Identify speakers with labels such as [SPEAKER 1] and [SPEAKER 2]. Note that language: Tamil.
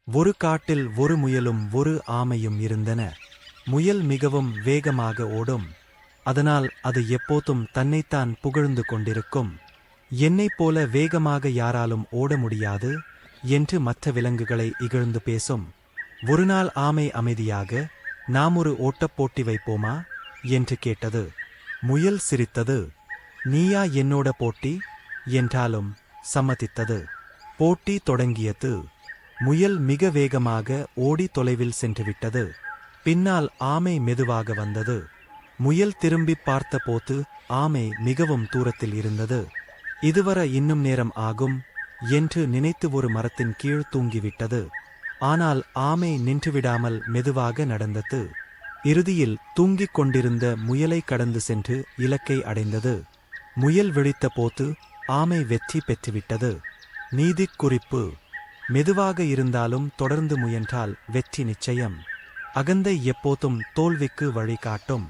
[SPEAKER 1] ஒரு காட்டில் ஒரு முயலும் ஒரு ஆமையும் இருந்தன. முயல் மிகவும் வேகமாக ஓடும். அதனால் அது எப்போதும் தன்னைத்தான் புகழ்ந்து கொண்டிருக்கும். என்னைப் போல வேகமாக யாராலும் ஓட முடியாது என்று மற்ற விலங்குகளை இகழ்ந்து பேசும். ஒருநாள் ஆமை அமைதியாக, நாம் ஒரு ஓட்டப் போட்டி வைப்போமா என்று கேட்டது. முயல் சிரித்தது. நீயா என்னோட போட்டி என்றாலும் சம்மதித்தது. போட்டி தொடங்கியது. முயல் மிக வேகமாக ஓடி தொலைவில் சென்றுவிட்டது. பின்னால் ஆமை மெதுவாக வந்தது. முயல் திரும்பிப் பார்த்தபோது ஆமை மிகவும் தூரத்தில் இருந்தது. இதுவரை இன்னும் நேரம் ஆகும் என்று நினைத்து ஒரு மரத்தின் கீழ் தூங்கிவிட்டது. ஆனால் ஆமை நின்றுவிடாமல் மெதுவாக நடந்தது. இறுதியில் தூங்கிக் கொண்டிருந்த முயலை கடந்து சென்று இலக்கை அடைந்தது. முயல் விழித்தபோது ஆமை வெற்றி பெற்றுவிட்டது. நீதிக் குறிப்பு: மெதுவாக இருந்தாலும் தொடர்ந்து முயன்றால் வெற்றி நிச்சயம். அகந்தை எப்போதும் தோல்விக்கு வழிகாட்டும்.